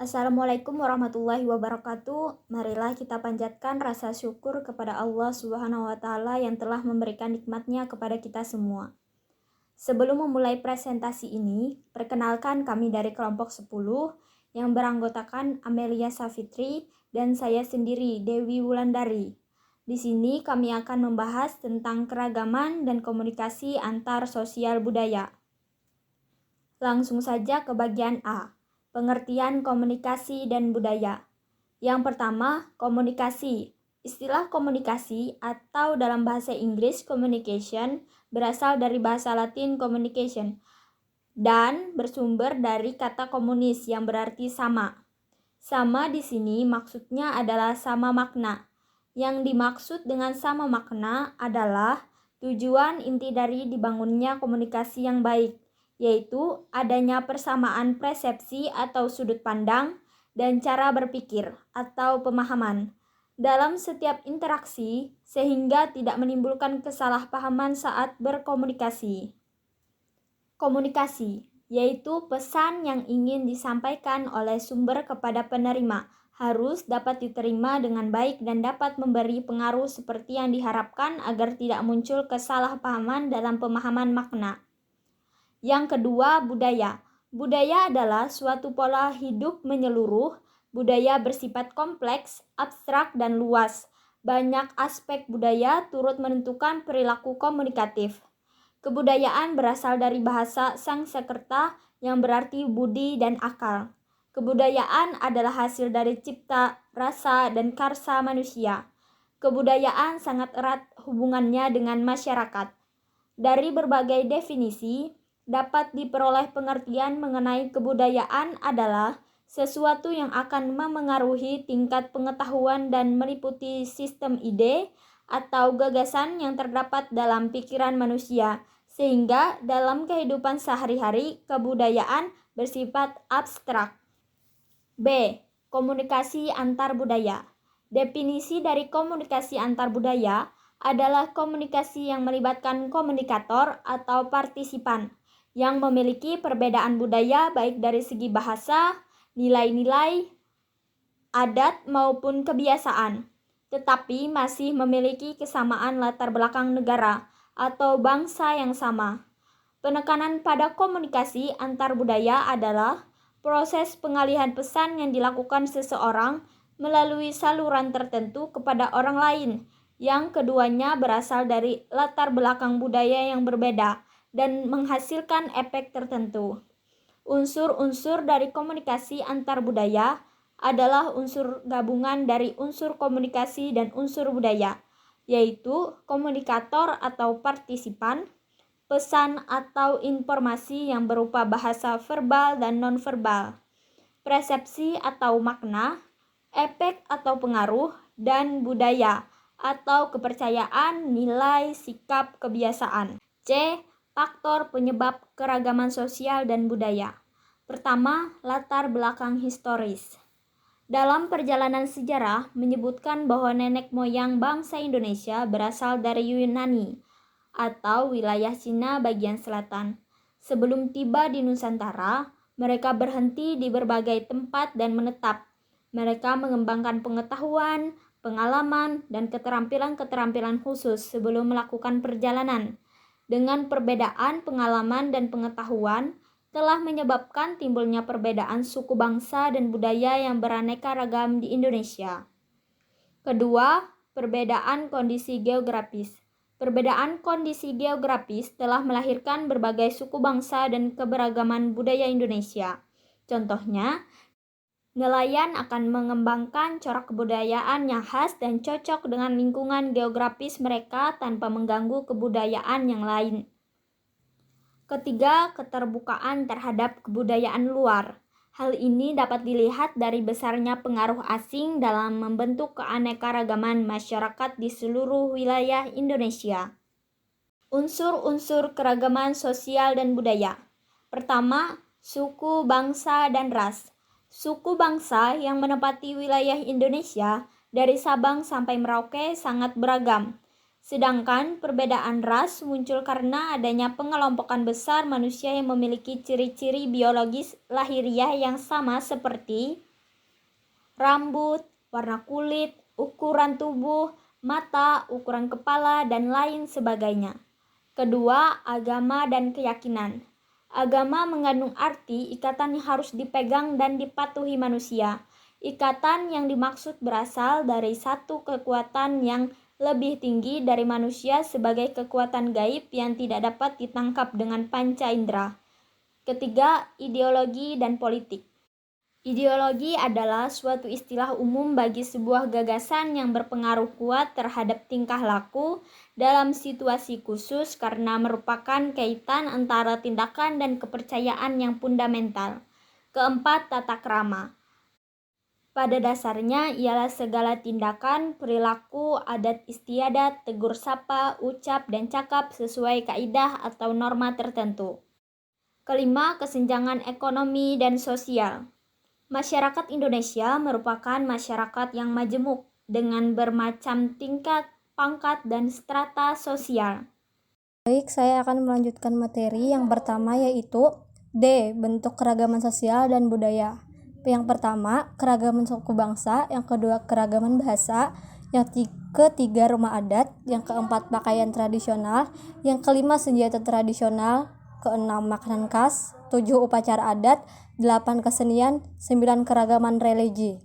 Assalamualaikum warahmatullahi wabarakatuh. Marilah kita panjatkan rasa syukur kepada Allah Subhanahu wa Ta'ala yang telah memberikan nikmat-Nya kepada kita semua. Sebelum memulai presentasi ini, perkenalkan kami dari kelompok 10 yang beranggotakan Amelia Safitri dan saya sendiri, Dewi Wulandari. Di sini kami akan membahas tentang keragaman dan komunikasi antar sosial budaya. Langsung saja ke bagian A. Pengertian komunikasi dan budaya. Yang pertama, komunikasi. Istilah komunikasi atau dalam bahasa Inggris communication berasal dari bahasa Latin communication dan bersumber dari kata komunis yang berarti sama. Sama di sini maksudnya adalah sama makna. Yang dimaksud dengan sama makna adalah tujuan inti dari dibangunnya komunikasi yang baik, yaitu adanya persamaan persepsi atau sudut pandang dan cara berpikir atau pemahaman dalam setiap interaksi sehingga tidak menimbulkan kesalahpahaman saat berkomunikasi. Komunikasi, yaitu pesan yang ingin disampaikan oleh sumber kepada penerima, harus dapat diterima dengan baik dan dapat memberi pengaruh seperti yang diharapkan agar tidak muncul kesalahpahaman dalam pemahaman makna. Yang kedua, budaya. Budaya adalah suatu pola hidup menyeluruh. Budaya bersifat kompleks, abstrak, dan luas. Banyak aspek budaya turut menentukan perilaku komunikatif. Kebudayaan berasal dari bahasa Sanskerta yang berarti budi dan akal. Kebudayaan adalah hasil dari cipta, rasa, dan karsa manusia. Kebudayaan sangat erat hubungannya dengan masyarakat. Dari berbagai definisi, dapat diperoleh pengertian mengenai kebudayaan adalah sesuatu yang akan memengaruhi tingkat pengetahuan dan meliputi sistem ide atau gagasan yang terdapat dalam pikiran manusia, sehingga dalam kehidupan sehari-hari kebudayaan bersifat abstrak. B. Komunikasi antar budaya. Definisi dari komunikasi antar budaya adalah komunikasi yang melibatkan komunikator atau partisipan yang memiliki perbedaan budaya baik dari segi bahasa, nilai-nilai, adat maupun kebiasaan, tetapi masih memiliki kesamaan latar belakang negara atau bangsa yang sama. Penekanan pada komunikasi antar budaya adalah proses pengalihan pesan yang dilakukan seseorang melalui saluran tertentu kepada orang lain, yang keduanya berasal dari latar belakang budaya yang berbeda dan menghasilkan efek tertentu. Unsur-unsur dari komunikasi antar budaya adalah unsur gabungan dari unsur komunikasi dan unsur budaya, yaitu komunikator atau partisipan, pesan atau informasi yang berupa bahasa verbal dan nonverbal, persepsi atau makna, efek atau pengaruh, dan budaya atau kepercayaan, nilai, sikap, kebiasaan. C. Faktor penyebab keragaman sosial dan budaya. Pertama, latar belakang historis. Dalam perjalanan sejarah menyebutkan bahwa nenek moyang bangsa Indonesia berasal dari Yunani atau wilayah Cina bagian selatan. Sebelum tiba di Nusantara, mereka berhenti di berbagai tempat dan menetap. Mereka mengembangkan pengetahuan, pengalaman, dan keterampilan-keterampilan khusus sebelum melakukan perjalanan. Dengan perbedaan pengalaman dan pengetahuan, telah menyebabkan timbulnya perbedaan suku bangsa dan budaya yang beraneka ragam di Indonesia. Kedua, perbedaan kondisi geografis. Perbedaan kondisi geografis telah melahirkan berbagai suku bangsa dan keberagaman budaya Indonesia. Contohnya, nelayan akan mengembangkan corak kebudayaan yang khas dan cocok dengan lingkungan geografis mereka tanpa mengganggu kebudayaan yang lain. Ketiga, keterbukaan terhadap kebudayaan luar. Hal ini dapat dilihat dari besarnya pengaruh asing dalam membentuk keanekaragaman masyarakat di seluruh wilayah Indonesia. Unsur-unsur keragaman sosial dan budaya. Pertama, suku, bangsa, dan ras. Suku bangsa yang menempati wilayah Indonesia dari Sabang sampai Merauke sangat beragam. Sedangkan perbedaan ras muncul karena adanya pengelompokan besar manusia yang memiliki ciri-ciri biologis lahiriah yang sama seperti rambut, warna kulit, ukuran tubuh, mata, ukuran kepala, dan lain sebagainya. Kedua, agama dan keyakinan. Agama mengandung arti ikatan yang harus dipegang dan dipatuhi manusia. Ikatan yang dimaksud berasal dari satu kekuatan yang lebih tinggi dari manusia sebagai kekuatan gaib yang tidak dapat ditangkap dengan panca indera. Ketiga, ideologi dan politik. Ideologi adalah suatu istilah umum bagi sebuah gagasan yang berpengaruh kuat terhadap tingkah laku dalam situasi khusus karena merupakan kaitan antara tindakan dan kepercayaan yang fundamental. Keempat, tata krama. Pada dasarnya ialah segala tindakan, perilaku, adat istiadat, tegur sapa, ucap, dan cakap sesuai kaidah atau norma tertentu. Kelima, kesenjangan ekonomi dan sosial. Masyarakat Indonesia merupakan masyarakat yang majemuk dengan bermacam tingkat, pangkat, dan strata sosial. Baik, saya akan melanjutkan materi yang pertama yaitu D. Bentuk keragaman sosial dan budaya. Yang pertama, keragaman suku bangsa. Yang kedua, keragaman bahasa. Yang ketiga, rumah adat. Yang keempat, pakaian tradisional. Yang kelima, senjata tradisional. Keenam, makanan khas. 7, upacara adat. 8, kesenian. 9, keragaman religi.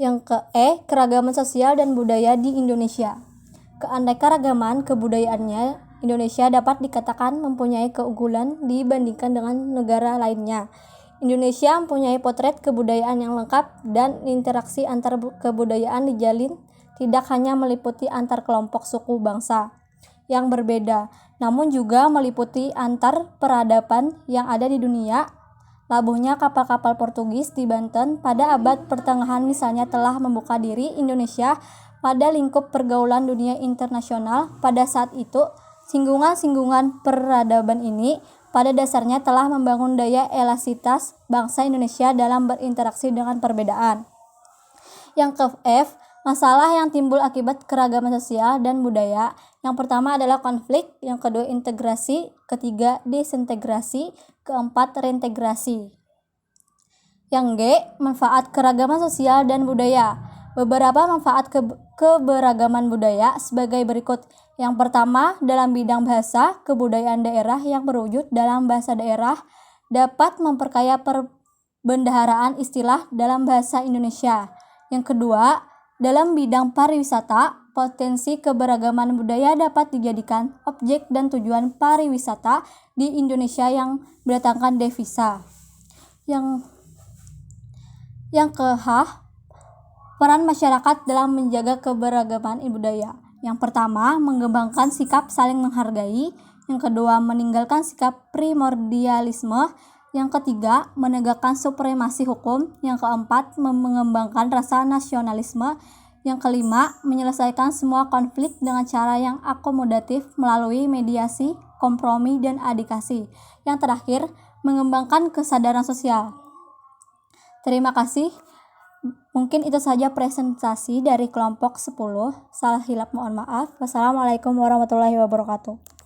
Yang keragaman sosial dan budaya di Indonesia. Keanekaragaman kebudayaannya, Indonesia dapat dikatakan mempunyai keunggulan dibandingkan dengan negara lainnya. Indonesia mempunyai potret kebudayaan yang lengkap dan interaksi antar kebudayaan dijalin tidak hanya meliputi antar kelompok suku bangsa yang berbeda, namun juga meliputi antar peradaban yang ada di dunia. Labuhnya kapal-kapal Portugis di Banten pada abad pertengahan misalnya telah membuka diri Indonesia pada lingkup pergaulan dunia internasional. Pada saat itu, singgungan-singgungan peradaban ini pada dasarnya telah membangun daya elastisitas bangsa Indonesia dalam berinteraksi dengan perbedaan. Yang ke F, masalah yang timbul akibat keragaman sosial dan budaya. Yang pertama adalah konflik, yang kedua integrasi, ketiga disintegrasi, keempat reintegrasi. Yang G, manfaat keragaman sosial dan budaya. Beberapa manfaat keberagaman budaya sebagai berikut. Yang pertama, dalam bidang bahasa, kebudayaan daerah yang berwujud dalam bahasa daerah dapat memperkaya perbendaharaan istilah dalam bahasa Indonesia. Yang kedua, dalam bidang pariwisata, potensi keberagaman budaya dapat dijadikan objek dan tujuan pariwisata di Indonesia yang mendatangkan devisa. Yang ke H, peran masyarakat dalam menjaga keberagaman budaya. Yang pertama, mengembangkan sikap saling menghargai. Yang kedua, meninggalkan sikap primordialisme. Yang ketiga, menegakkan supremasi hukum. Yang keempat, mengembangkan rasa nasionalisme. Yang kelima, menyelesaikan semua konflik dengan cara yang akomodatif melalui mediasi, kompromi, dan adikasi. Yang terakhir, mengembangkan kesadaran sosial. Terima kasih. Mungkin itu saja presentasi dari kelompok 10. Salah hilap mohon maaf. Wassalamualaikum warahmatullahi wabarakatuh.